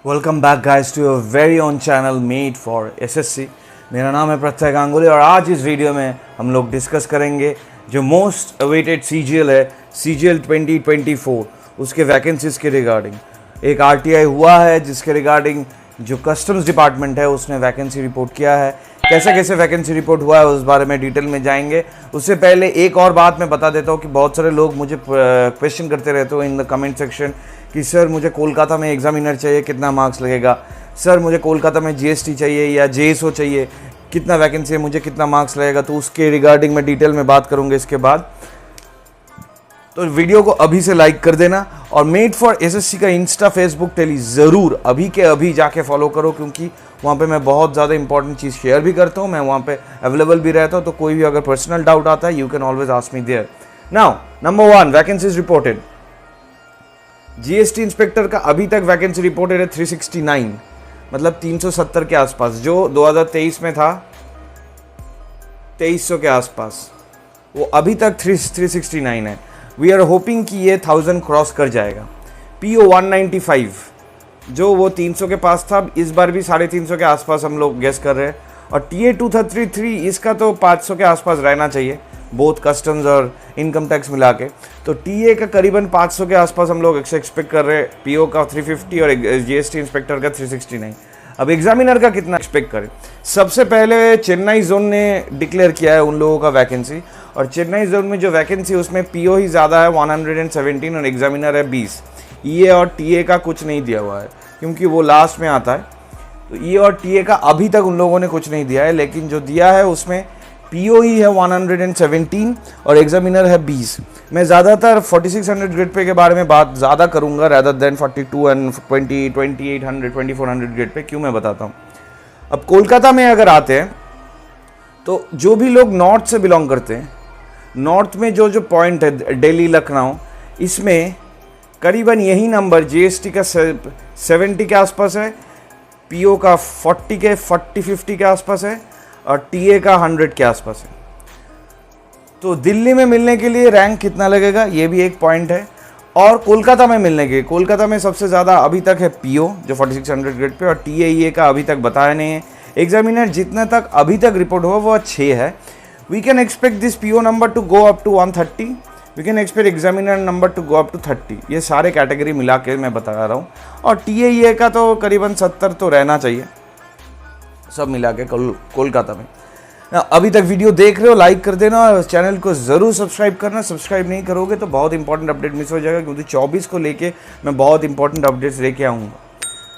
Welcome back guys to your very own channel made for SSC. मेरा नाम है प्रत्यय गांगुली और आज इस वीडियो में हम लोग डिस्कस करेंगे जो मोस्ट अवेटेड सीजीएल है, सीजीएल 2024, उसके वैकेंसीज के रिगार्डिंग। एक आरटीआई हुआ है जिसके रिगार्डिंग जो कस्टम्स डिपार्टमेंट है उसने वैकेंसी रिपोर्ट किया है। कैसे कैसे वैकेंसी रिपोर्ट हुआ है उस बारे में डिटेल में जाएंगे। उससे पहले एक और बात मैं बता देता हूँ कि बहुत सारे लोग मुझे क्वेश्चन करते रहते हो इन द कमेंट सेक्शन कि सर मुझे कोलकाता में एग्जामिनर चाहिए, कितना मार्क्स लगेगा। सर मुझे कोलकाता में जीएसटी चाहिए या जेएसओ चाहिए, कितना वैकेंसी है, मुझे कितना मार्क्स लगेगा। तो उसके रिगार्डिंग मैं डिटेल में बात करूँगा इसके बाद। तो वीडियो को अभी से लाइक कर देना और मेड फॉर एसएससी का इंस्टा, फेसबुक, टेली ज़रूर अभी के अभी जाके फॉलो करो, क्योंकि वहाँ पे मैं बहुत ज़्यादा इंपॉर्टेंट चीज़ शेयर भी करता हूँ। मैं वहाँ पे अवेलेबल भी रहता हूँ, तो कोई भी अगर पर्सनल डाउट आता है you can always ask me there. Now number 1, vacancies reported. GST inspector का अभी तक वैकेंसी रिपोर्टेड है 369, मतलब 370 के आसपास। जो 2023 में था 2300 के आसपास, वो अभी तक 369 है। वी आर होपिंग कि ये 1000 क्रॉस कर जाएगा। पीओ 195 जो वो 300 के पास था, इस बार भी 350 के आसपास हम लोग गेस कर रहे हैं। और टीए 233 इसका तो 500 के आसपास रहना चाहिए, बोथ कस्टम्स और इनकम टैक्स मिला के। तो टीए का करीबन 500 के आसपास हम लोग एक्सपेक्ट कर रहे हैं, पीओ का 350 और जीएसटी इंस्पेक्टर का 369। अब एग्जामिनर का कितना एक्सपेक्ट करें। सबसे पहले चेन्नई जोन ने डिक्लेयर किया है उन लोगों का वैकेंसी, और चेन्नई जोन में जो वैकेंसी उसमें पीओ ही ज़्यादा है 117 और एग्जामिनर है 20। ईए और टीए का कुछ नहीं दिया हुआ है क्योंकि वो लास्ट में आता है। तो ईए और टीए का अभी तक उन लोगों ने कुछ नहीं दिया है, लेकिन जो दिया है उसमें पीओ ही है 117 और एग्जामिनर है 20। मैं ज़्यादातर 4600 ग्रेड पे के बारे में बात ज़्यादा करूँगा rather than 42 and 2800 2400 grade pay. क्यों मैं बताता हूँ। अब कोलकाता में अगर आते हैं तो जो भी लोग नॉर्थ से बिलोंग करते हैं, नॉर्थ में जो जो पॉइंट है दिल्ली, लखनऊ, इसमें करीबन यही नंबर जीएसटी का 70 के आसपास है, पीओ का 50 के आसपास है और टीए का 100 के आसपास है। तो दिल्ली में मिलने के लिए रैंक कितना लगेगा ये भी एक पॉइंट है। और कोलकाता में मिलने के, कोलकाता में सबसे ज़्यादा अभी तक है पीओ जो 4600 ग्रेड पे, और टीए का अभी तक बताया नहीं है। एग्जामिनर जितना तक अभी तक रिपोर्ट हुआ वो 6 है। We can expect this PO number to go up to 130, we can expect examiner number to go up to 30। ये सारे कैटेगरी मिला के मैं बता रहा हूँ। और टीए का तो करीबन 70 तो रहना चाहिए सब मिला के कोलकाता में। अभी तक वीडियो देख रहे हो लाइक कर देना और चैनल को ज़रूर सब्सक्राइब करना। सब्सक्राइब नहीं करोगे तो बहुत इंपॉर्टेंट अपडेट मिस हो जाएगा, क्योंकि 24 को लेके मैं बहुत इंपॉर्टेंट अपडेट्स लेके आऊँगा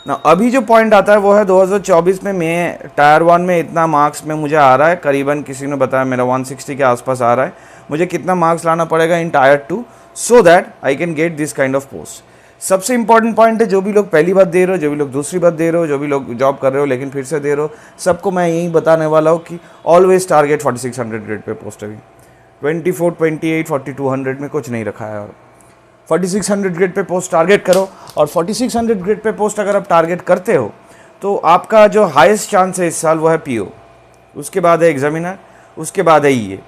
ना। अभी जो पॉइंट आता है वो है 2024 में मैं टायर 1 में इतना मार्क्स में मुझे आ रहा है, करीबन किसी ने बताया मेरा 160 के आसपास आ रहा है। मुझे कितना मार्क्स लाना पड़ेगा in tier 2 so that I can get this kind of post. सबसे इंपॉर्टेंट पॉइंट है, जो भी लोग पहली बार दे रहे हो, जो भी लोग दूसरी बार दे रहे हो, जो भी लोग जॉब कर रहे हो लेकिन फिर से दे रहे हो, सबको मैं यही बताने वाला हूँ कि always target 4600 grade pay post. अभी 24, 28, 4200 में कुछ नहीं रखा है, और 4600 ग्रेड पे पोस्ट टारगेट करो। और 4600 ग्रेड पे पोस्ट अगर आप टारगेट करते हो तो आपका जो हाईएस्ट चांस है इस साल वो है पीओ, उसके बाद है एग्जामिनर, उसके बाद है ईए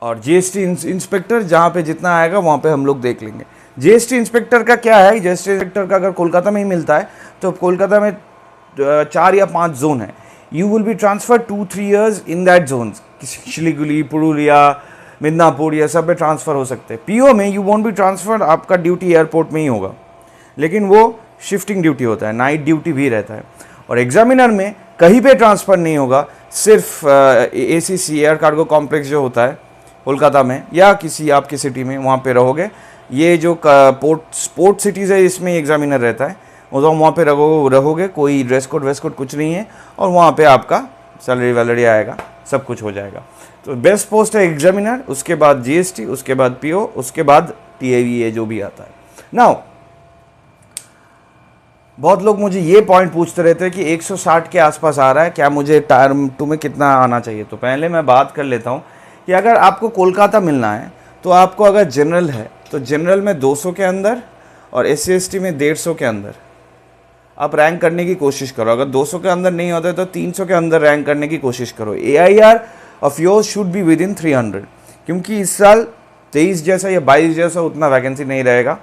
और जीएसटी इंस्पेक्टर। जहाँ पे जितना आएगा वहाँ पे हम लोग देख लेंगे। जीएसटी इंस्पेक्टर का क्या है, जीएसटी इंस्पेक्टर का अगर कोलकाता में ही मिलता है तो कोलकाता में 4 या 5 जोन है। You will be transfer 2-3 years in that zone. Siliguri, Purulia, Midnapore, ये सब में ट्रांसफ़र हो सकते हैं। पीओ में यू वॉन्ट बी ट्रांसफर, आपका ड्यूटी एयरपोर्ट में ही होगा, लेकिन वो शिफ्टिंग ड्यूटी होता है, नाइट ड्यूटी भी रहता है। और एग्जामिनर में कहीं पे ट्रांसफ़र नहीं होगा, सिर्फ एसीसी एयर कार्गो कॉम्प्लेक्स जो होता है कोलकाता में या किसी आपकी सिटी में, वहाँ पे रहोगे। ये जो स्पोर्ट सिटीज़ है इसमें एग्जामिनर रहता है, तो वहाँ पे रहोगे। कोई ड्रेस कोड कुछ नहीं है, और वहाँ पे आपका सैलरी वैलरी आएगा, सब कुछ हो जाएगा। तो बेस्ट पोस्ट है एग्जामिनर, उसके बाद जीएसटी, उसके बाद पीओ, उसके बाद टीए जो भी आता है। नाउ बहुत लोग मुझे ये पॉइंट पूछते रहते हैं कि 160 के आसपास आ रहा है, क्या मुझे टायर 2 में कितना आना चाहिए। तो पहले मैं बात कर लेता हूँ कि अगर आपको कोलकाता मिलना है तो आपको अगर जनरल है तो जनरल में 200 के अंदर और एससी एसटी में 150 के अंदर आप रैंक करने की कोशिश करो। अगर 200 के अंदर नहीं होता है तो 300 के अंदर रैंक करने की कोशिश करो। AIR of yours should be with in 300, क्योंकि इस साल 23 जैसा या 22 जैसा उतना वैकेंसी नहीं रहेगा।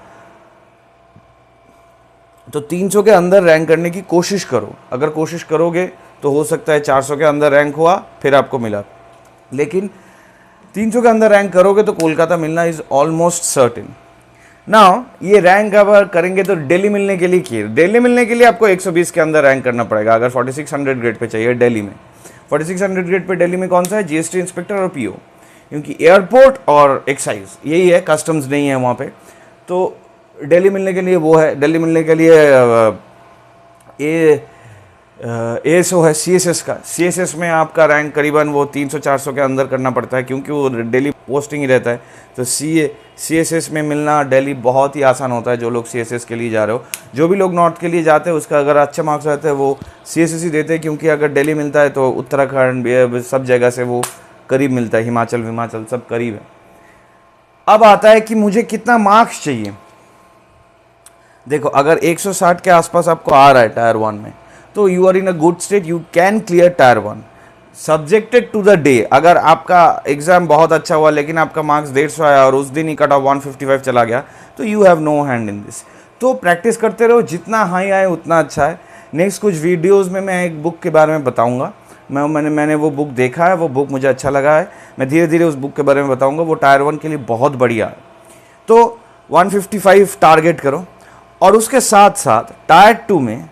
तो 300 के अंदर रैंक करने की कोशिश करो। अगर कोशिश करोगे तो हो सकता है 400 के अंदर रैंक हुआ फिर आपको मिला, लेकिन 300 के अंदर रैंक करोगे तो कोलकाता मिलना इज़ ऑलमोस्ट सर्टेन। ना ये रैंक अगर करेंगे तो दिल्ली मिलने के लिए दिल्ली मिलने के लिए आपको 120 के अंदर रैंक करना पड़ेगा अगर 4600 ग्रेड पे चाहिए दिल्ली में। 4600 ग्रेड पे दिल्ली में कौन सा है? जीएसटी इंस्पेक्टर और पीओ, क्योंकि एयरपोर्ट और एक्साइज यही है, कस्टम्स नहीं है वहाँ पे। तो दिल्ली मिलने के लिए वो है, दिल्ली मिलने के लिए एएसओ है सीएसएस का। सीएसएस में आपका रैंक करीबन वो 300-400 के अंदर करना पड़ता है, क्योंकि वो दिल्ली पोस्टिंग ही रहता है। तो सीएसएस में मिलना दिल्ली बहुत ही आसान होता है। जो लोग सीएसएस के लिए जा रहे हो, जो भी लोग नॉर्थ के लिए जाते हैं, उसका अगर अच्छा मार्क्स रहता है वो सीएसएस ही देते हैं, क्योंकि अगर दिल्ली मिलता है तो उत्तराखंड सब जगह से वो करीब मिलता है, हिमाचल सब करीब है। अब आता है कि मुझे कितना मार्क्स चाहिए। देखो, अगर 160 के आसपास आपको आ रहा है टायर 1 में, तो you are in a good state, you can clear tier 1 subjected to the day. अगर आपका एग्जाम बहुत अच्छा हुआ लेकिन आपका मार्क्स 150 आया और उस दिन ही कट ऑफ 155 चला गया, तो you have no hand in this. तो प्रैक्टिस करते रहो, जितना हाई आए उतना अच्छा है। नेक्स्ट कुछ वीडियोज़ में मैं एक बुक के बारे में बताऊँगा। मैंने वो बुक देखा है, वो बुक मुझे अच्छा लगा है, मैं धीरे धीरे उस बुक के बारे में बताऊँगा। वो टायर 1 के लिए बहुत बढ़िया है। तो 155 टारगेट करो, और उसके साथ साथ टायर 2 में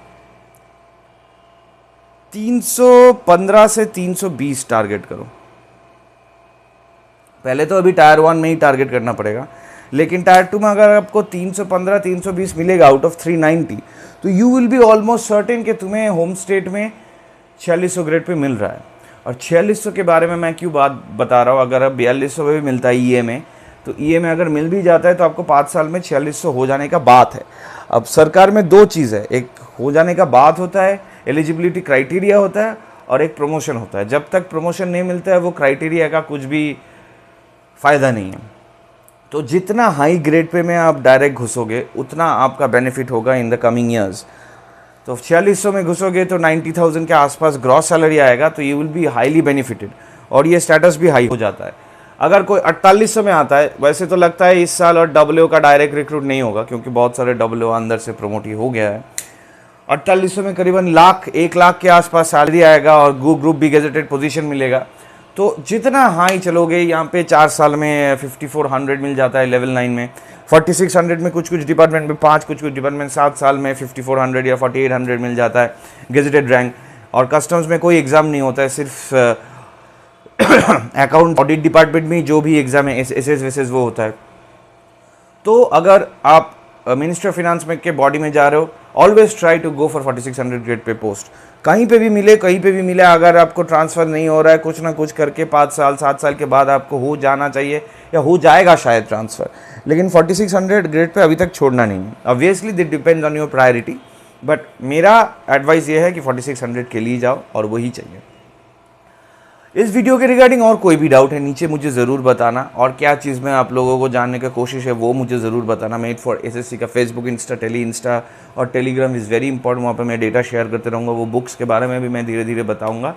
315 से 320 टारगेट करो। पहले तो अभी टायर 1 में ही टारगेट करना पड़ेगा, लेकिन टायर 2 में अगर आपको 315 320 मिलेगा आउट ऑफ 390, तो you will be almost certain कि तुम्हें होम स्टेट में 4600 ग्रेड पे मिल रहा है। और 4600 के बारे में मैं क्यों बात बता रहा हूँ, अगर अब 4200 में भी मिलता है ईए में, तो ईए में अगर मिल भी जाता है तो आपको 5 साल में 4600 हो जाने का बात है। अब सरकार में दो चीज़ है, एक हो जाने का बात होता है, एलिजिबिलिटी क्राइटेरिया होता है, और एक प्रमोशन होता है। जब तक प्रमोशन नहीं मिलता है वो क्राइटेरिया का कुछ भी फ़ायदा नहीं है। तो जितना हाई ग्रेड पे में आप डायरेक्ट घुसोगे उतना आपका बेनिफिट होगा इन द कमिंग ईयर्स। तो 4600 में घुसोगे तो 90,000 के आसपास ग्रॉस सैलरी आएगा, तो you will be highly benefited, और ये स्टेटस भी हाई हो जाता है। अगर कोई 4800 में आता है, वैसे तो लगता है इस साल और डब्ल्यू का डायरेक्ट रिक्रूट नहीं होगा, क्योंकि बहुत सारे डब्ल्यू अंदर से प्रमोट ही हो गया है। 4800 में करीबन 1 लाख के आसपास सैलरी आएगा और ग्रुप बी गेजेटेड पोजीशन मिलेगा। तो जितना हाई चलोगे, यहाँ पे 4 साल में 5400 मिल जाता है लेवल 9 में, 4600 में कुछ डिपार्टमेंट में 5, कुछ डिपार्टमेंट 7 साल में 5400 या 4800 मिल जाता है गेजेटेड रैंक। और कस्टम्स में कोई एग्ज़ाम नहीं होता है, सिर्फ अकाउंट ऑडिट डिपार्टमेंट में जो भी एग्ज़ाम है एसएस वेसेस वो होता है। तो अगर आप मिनिस्टर ऑफ फिनांस में के बॉडी में जा रहे हो, always try to go for 4600 grade pay post. कहीं पे भी मिले, अगर आपको ट्रांसफ़र नहीं हो रहा है, कुछ ना कुछ करके 5 साल 7 साल के बाद आपको हो जाना चाहिए, या हो जाएगा शायद ट्रांसफ़र, लेकिन 4600 ग्रेड पे अभी तक छोड़ना नहीं है। Obviously that depends on your priority, but मेरा एडवाइस ये है कि 4600 के लिए जाओ, और वही चाहिए। इस वीडियो के रिगार्डिंग और कोई भी डाउट है नीचे मुझे ज़रूर बताना, और क्या चीज़ में आप लोगों को जानने की कोशिश है वो मुझे ज़रूर बताना। मेड फॉर एसएससी का फेसबुक, इंस्टा और टेलीग्राम इज़ वेरी इंपॉर्टेंट, वहाँ पे मैं डेटा शेयर करते रहूँगा। वो बुक्स के बारे में भी मैं धीरे धीरे बताऊँगा।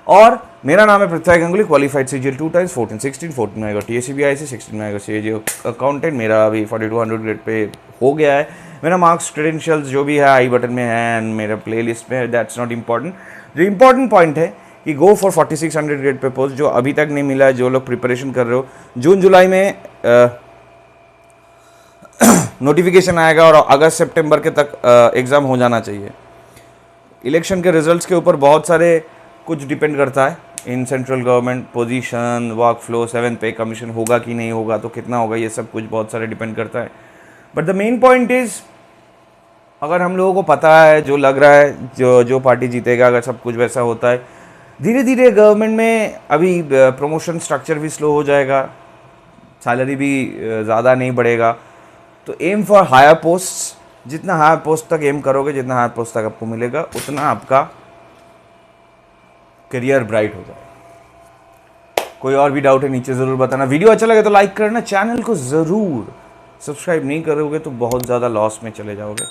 और मेरा नाम है पृथ्वी गंगुली, क्वालिफाइड CGL 2 times, 14, 16, 14 में आएगा TACBIC, 16 में आएगा CAG अकाउंटेंट। मेरा अभी 4200 ग्रेड पे हो गया है। मेरा मार्क्स क्रेडेंशियल्स जो भी है आई बटन में है एंड मेरा प्ले लिस्ट में है, दैट्स नॉट इम्पॉर्टेंट। जो इम्पॉर्टेंट पॉइंट है कि गो फॉर 4600 ग्रेड पे पोस्ट, जो अभी तक नहीं मिला है, जो लोग प्रिपरेशन कर रहे हो, जून जुलाई में नोटिफिकेशन आएगा और अगस्त सितंबर के तक एग्ज़ाम हो जाना चाहिए। इलेक्शन के रिजल्ट्स के ऊपर बहुत सारे कुछ डिपेंड करता है, in central government position, work flow, 7th पे कमीशन होगा कि नहीं होगा, तो कितना होगा, ये सब कुछ बहुत सारे डिपेंड करता है। But the main point is, अगर हम लोगों को पता है, जो लग रहा है जो पार्टी जीतेगा, अगर सब कुछ वैसा होता है, धीरे धीरे गवर्नमेंट में अभी प्रमोशन स्ट्रक्चर भी स्लो हो जाएगा, सैलरी भी ज़्यादा नहीं बढ़ेगा। तो एम फॉर हायर पोस्ट, जितना हायर पोस्ट तक एम करोगे, जितना हायर पोस्ट तक आपको मिलेगा, उतना आपका करियर ब्राइट हो जाएगा। कोई और भी डाउट है नीचे ज़रूर बताना। वीडियो अच्छा लगे तो लाइक करना, चैनल को ज़रूर सब्सक्राइब नहीं करोगे तो बहुत ज़्यादा लॉस में चले जाओगे।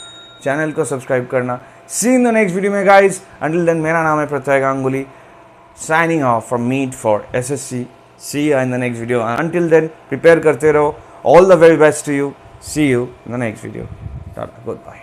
चैनल को सब्सक्राइब करना। सी इन द नेक्स्ट वीडियो में गाइज, अंटिल देन मेरा नाम है पृथ्वी Ganguly, signing off from Meet for SSC. See you in the next video. Until then, prepare करते रहो. All the very best to you. See you in the next video. Tata. Goodbye.